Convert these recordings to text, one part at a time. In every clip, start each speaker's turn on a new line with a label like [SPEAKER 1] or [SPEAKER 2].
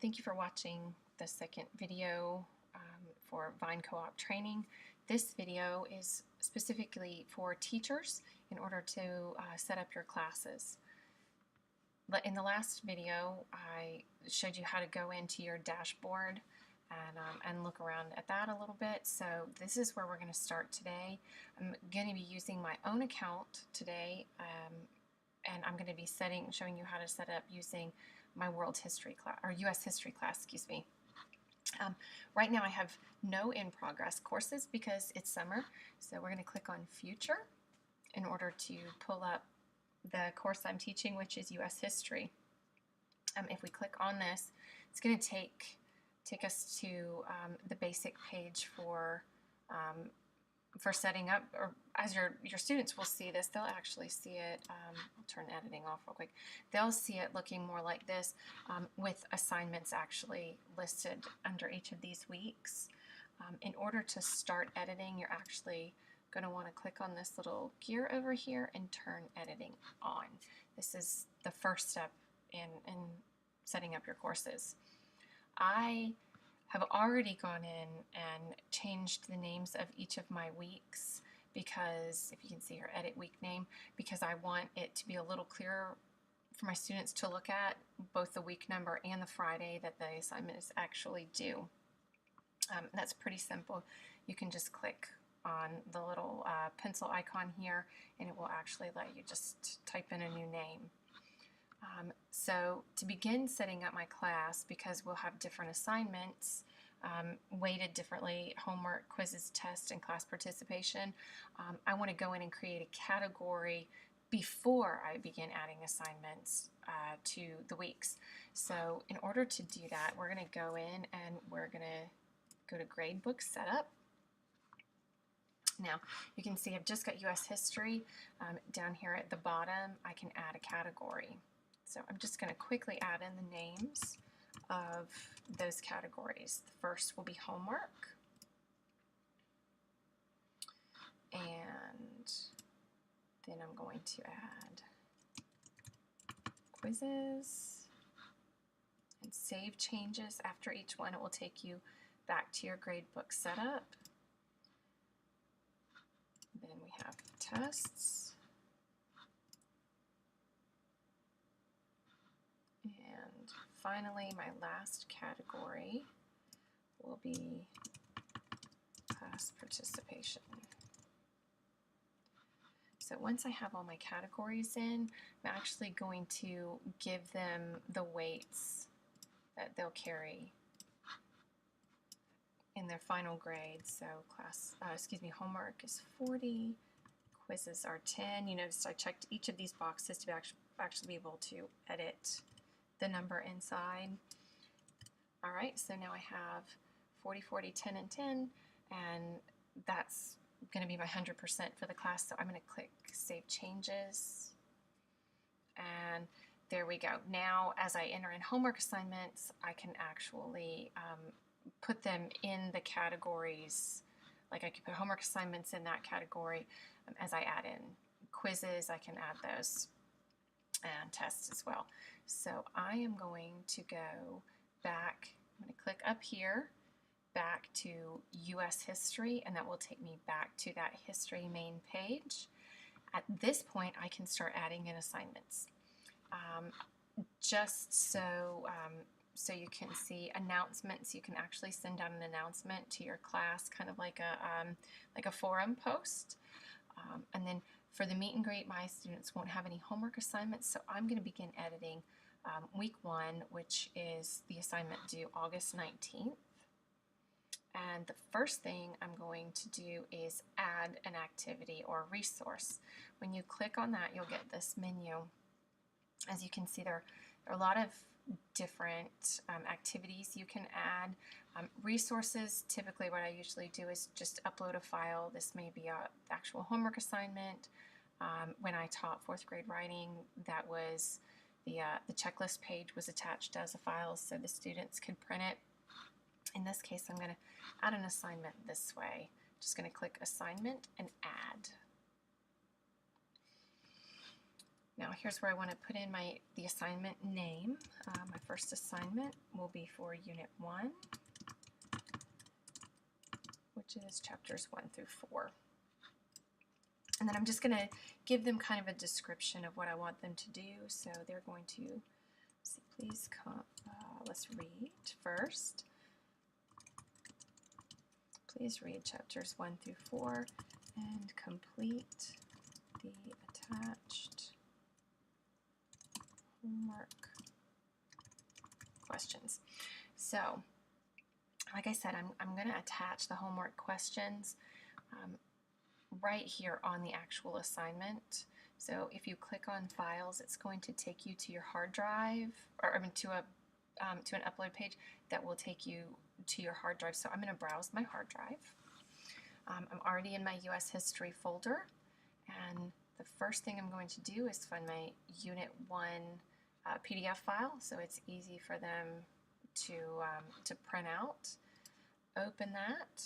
[SPEAKER 1] Thank you for watching the second video for Vine Co-op training. This video is specifically for teachers in order to set up your classes. In the last video, I showed you how to go into your dashboard and look around at that a little bit. So this is where we're going to start today. I'm going to be using my own account today, and I'm going to be showing you how to set up using my world history class, or U.S. history class, excuse me. Right now I have no in-progress courses because it's summer, so we're going to click on Future in order to pull up the course I'm teaching, which is U.S. history. If we click on this, it's going to take us to the basic page for setting up, or as your students will see this, they'll actually see it, I'll turn editing off real quick, they'll see it looking more like this with assignments actually listed under each of these weeks. In order to start editing, you're actually going to want to click on this little gear over here and turn editing on. This is the first step in setting up your courses. I have already gone in and changed the names of each of my weeks because, if you can see here, edit week name, because I want it to be a little clearer for my students to look at, both the week number and the Friday that the assignment is actually due. That's pretty simple. You can just click on the little pencil icon here and it will actually let you just type in a new name. So to begin setting up my class, because we'll have different assignments weighted differently, homework, quizzes, tests, and class participation, I want to go in and create a category before I begin adding assignments to the weeks. So in order to do that, we're going to go in and we're going to go to Gradebook Setup. Now, you can see I've just got U.S. history. Down here at the bottom, I can add a category. So I'm just going to quickly add in the names of those categories. The first will be homework. And then I'm going to add quizzes and save changes. After each one, it will take you back to your gradebook setup. Then we have tests. And finally, my last category will be class participation. So once I have all my categories in, I'm actually going to give them the weights that they'll carry in their final grade. So homework is 40, quizzes are 10. You notice I checked each of these boxes to actually be able to edit the number inside. All right, so now I have 40, 40, 10, and 10, and that's going to be my 100% for the class. So I'm going to click Save Changes, and there we go. Now, as I enter in homework assignments, I can actually put them in the categories. Like I could put homework assignments in that category. As I add in quizzes, I can add those, and tests as well. So I am going to go back, I'm going to click up here, back to U.S. history, and that will take me back to that history main page. At this point, I can start adding in assignments. Just so you can see announcements, you can actually send out an announcement to your class, kind of like a forum post. And then for the meet and greet, my students won't have any homework assignments, so I'm going to begin editing week 1, which is the assignment due August 19th. And the first thing I'm going to do is add an activity or resource. When you click on that, you'll get this menu. As you can see, there are a lot of different activities you can add. Resources, typically what I usually do is just upload a file. This may be an actual homework assignment. When I taught 4th grade writing, that was the checklist page was attached as a file so the students could print it. In this case, I'm going to add an assignment this way. Just going to click Assignment and Add. Now here's where I want to put in the assignment name. My first assignment will be for Unit 1, which is chapters 1 through 4. And then I'm just going to give them kind of a description of what I want them to do. So they're going to, see, please come, let's read first. Please read chapters 1 through 4 and complete the attached homework questions. So, like I said, I'm going to attach the homework questions right here on the actual assignment. So if you click on Files, it's going to take you to your hard drive, or I mean to an upload page that will take you to your hard drive. So I'm going to browse my hard drive. I'm already in my US History folder, and the first thing I'm going to do is find my Unit 1 PDF file, so it's easy for them to print out. Open that.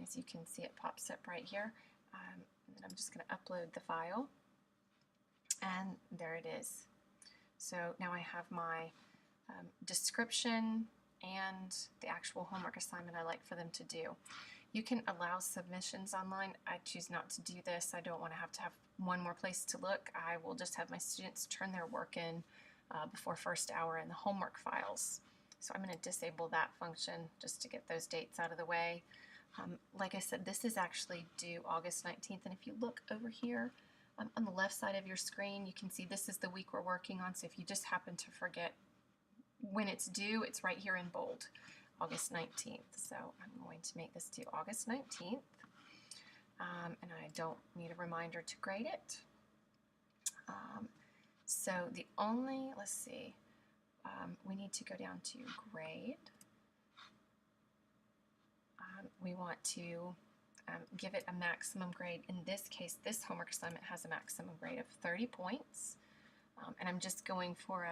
[SPEAKER 1] As you can see, it pops up right here. And then I'm just going to upload the file, and there it is. So now I have my description and the actual homework assignment I like for them to do. You can allow submissions online. I choose not to do this. I don't want to have one more place to look. I will just have my students turn their work in before first hour in the homework files. So I'm going to disable that function just to get those dates out of the way. Like I said, this is actually due August 19th, and if you look over here on the left side of your screen, you can see this is the week we're working on, so if you just happen to forget when it's due, it's right here in bold, August 19th. So I'm going to make this due August 19th, and I don't need a reminder to grade it. So the only, let's see, we need to go down to grade. We want to give it a maximum grade. In this case, this homework assignment has a maximum grade of 30 points. And I'm just going for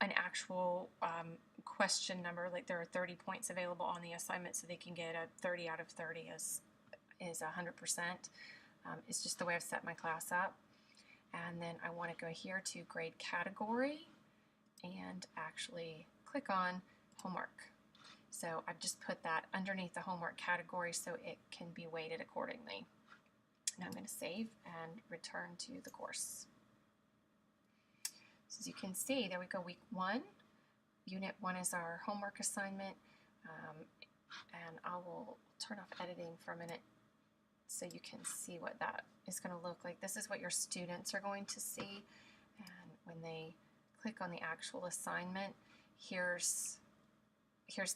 [SPEAKER 1] an actual question number, like there are 30 points available on the assignment, so they can get a 30 out of 30 is 100%. It's just the way I've set my class up. And then I want to go here to grade category and actually click on homework. So I've just put that underneath the homework category so it can be weighted accordingly. Now I'm going to save and return to the course. So as you can see, there we go, week 1. Unit 1 is our homework assignment. And I will turn off editing for a minute so you can see what that is going to look like. This is what your students are going to see. And when they click on the actual assignment, here's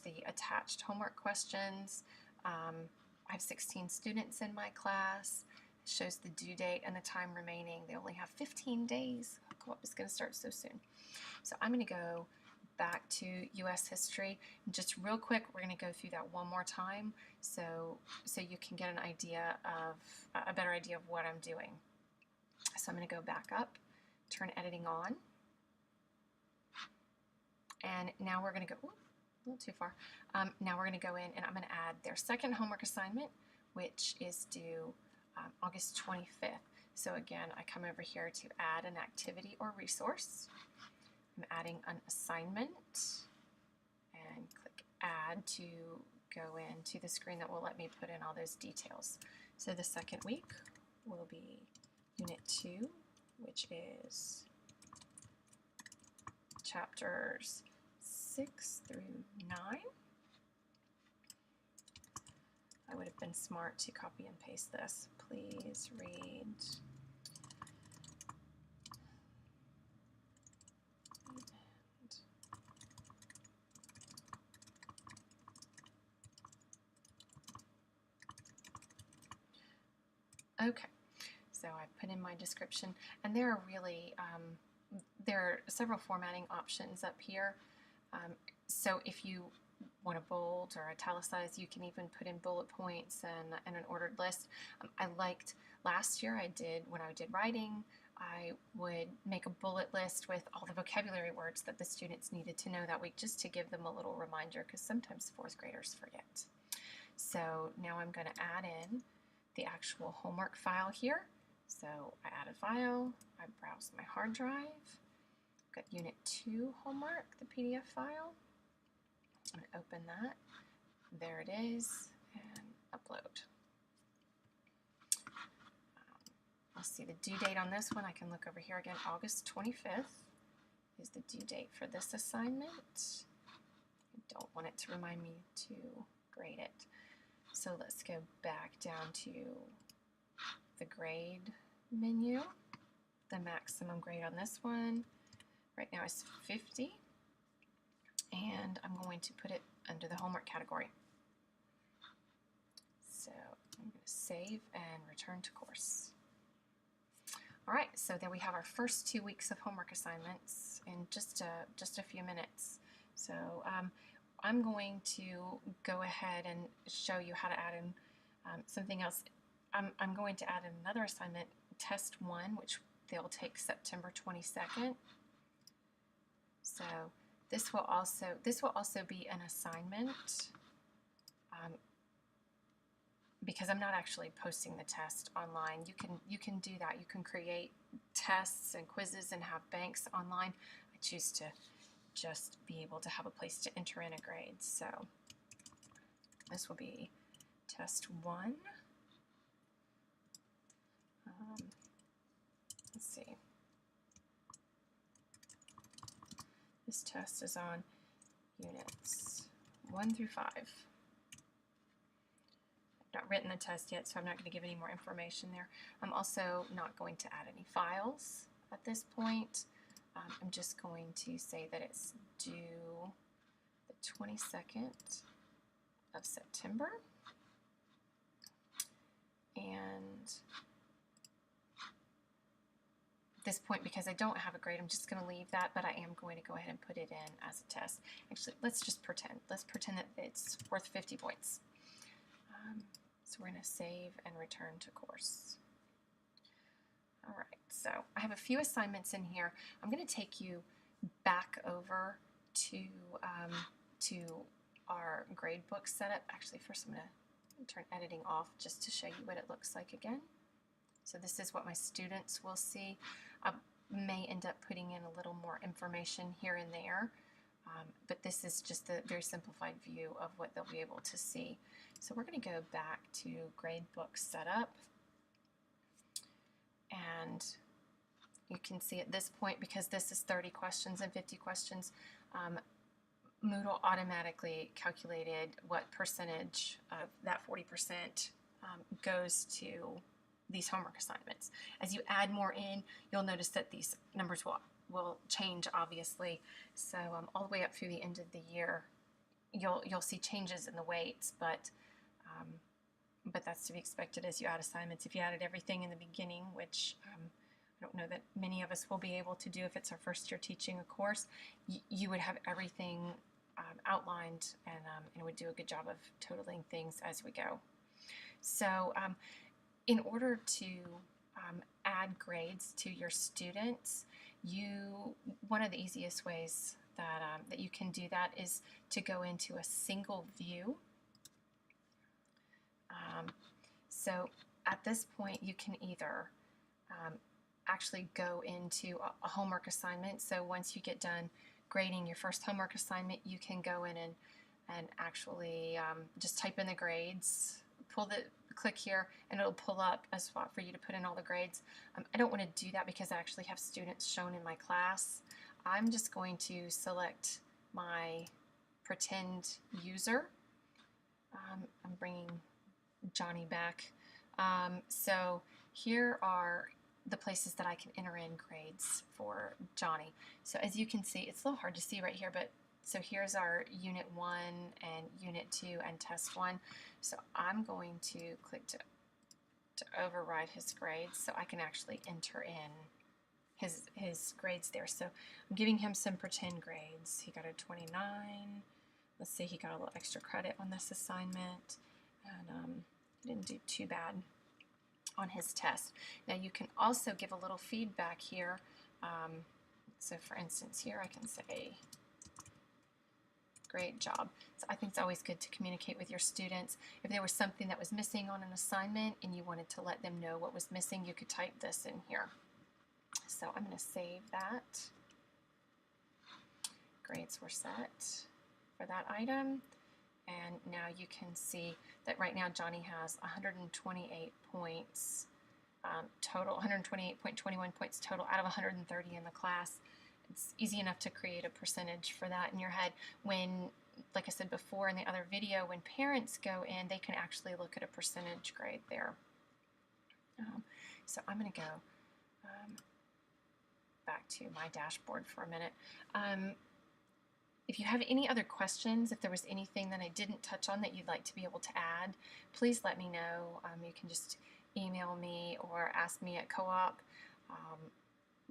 [SPEAKER 1] the attached homework questions. I have 16 students in my class. It shows the due date and the time remaining. They only have 15 days. Co-op is going to start so soon. So I'm going to go back to US History. Just real quick, we're going to go through that one more time so you can get an idea of, a better idea of what I'm doing. So I'm going to go back up, turn editing on, and now we're going to go, a little too far. Now we're going to go in and I'm going to add their second homework assignment, which is due August 25th. So again, I come over here to add an activity or resource. I'm adding an assignment and click add to go into the screen that will let me put in all those details. So the second week will be Unit 2, which is chapters 6 through 9. I would have been smart to copy and paste this. Please read okay, so I put in my description, and there are really there are several formatting options up here. So if you want to bold or italicize, you can even put in bullet points and an ordered list. I liked last year when I did writing, I would make a bullet list with all the vocabulary words that the students needed to know that week, just to give them a little reminder, because sometimes 4th graders forget. So now I'm going to add in the actual homework file here. So I add a file, I browse my hard drive, got Unit 2 homework, the PDF file. I'm going to open that. There it is, and upload. I'll see the due date on this one. I can look over here again. August 25th is the due date for this assignment. I don't want it to remind me to grade it. So let's go back down to the grade menu. The maximum grade on this one right now is 50, and I'm going to put it under the homework category. So I'm going to save and return to course. All right, so there we have our first 2 weeks of homework assignments in just a few minutes. So I'm going to go ahead and show you how to add in something else. I'm going to add another assignment, Test 1, which they'll take September 22nd. So this will also be an assignment because I'm not actually posting the test online. You can do that. You can create tests and quizzes and have banks online. I choose to just be able to have a place to enter in a grade. So this will be Test 1. Let's see. This test is on units 1 through 5. I've not written the test yet, so I'm not going to give any more information there. I'm also not going to add any files at this point. I'm just going to say that it's due the 22nd of September. And at this point, because I don't have a grade, I'm just going to leave that, but I am going to go ahead and put it in as a test. Actually, let's just pretend. Let's pretend that it's worth 50 points. So we're going to save and return to course. All right, so I have a few assignments in here. I'm going to take you back over to our gradebook setup. Actually, first I'm going to turn editing off just to show you what it looks like again. So this is what my students will see. I may end up putting in a little more information here and there, but this is just a very simplified view of what they'll be able to see. So we're going to go back to gradebook setup, and you can see at this point, because this is 30 questions and 50 questions, Moodle automatically calculated what percentage of that 40% goes to these homework assignments. As you add more in, you'll notice that these numbers will change, obviously. So all the way up through the end of the year, you'll see changes in the weights, but that's to be expected as you add assignments. If you added everything in the beginning, which I don't know that many of us will be able to do if it's our first year teaching a course, you would have everything outlined, and it would do a good job of totaling things as we go. So in order to add grades to your students, one of the easiest ways that you can do that is to go into a single view. So at this point, you can either actually go into a homework assignment. So once you get done grading your first homework assignment, you can go in and actually just type in the grades, click here, and it'll pull up a spot for you to put in all the grades. I don't want to do that because I actually have students shown in my class. I'm just going to select my pretend user. I'm bringing Johnny back. So here are the places that I can enter in grades for Johnny. So as you can see, it's a little hard to see right here, but so here's our Unit 1 and Unit 2 and Test 1. So I'm going to click to override his grades so I can actually enter in his grades there. So I'm giving him some pretend grades. He got a 29. Let's say he got a little extra credit on this assignment, and he didn't do too bad on his test. Now you can also give a little feedback here. So for instance, here I can say Great job. So I think it's always good to communicate with your students. If there was something that was missing on an assignment and you wanted to let them know what was missing, you could type this in here. So I'm going to save that. Grades were set for that item. And now you can see that right now Johnny has 128 points total, 128.21 points total out of 130 in the class. It's easy enough to create a percentage for that in your head. When, like I said before in the other video, when parents go in, they can actually look at a percentage grade there. So I'm going to go back to my dashboard for a minute. If you have any other questions, if there was anything that I didn't touch on that you'd like to be able to add, please let me know. You can just email me or ask me at co-op.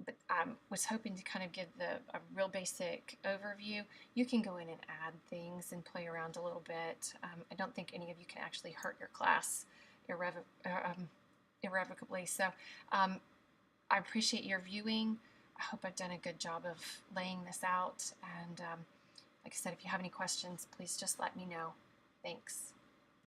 [SPEAKER 1] But I was hoping to kind of give a real basic overview. You can go in and add things and play around a little bit. I don't think any of you can actually hurt your class irrevocably. So I appreciate your viewing. I hope I've done a good job of laying this out. And like I said, if you have any questions, please just let me know. Thanks.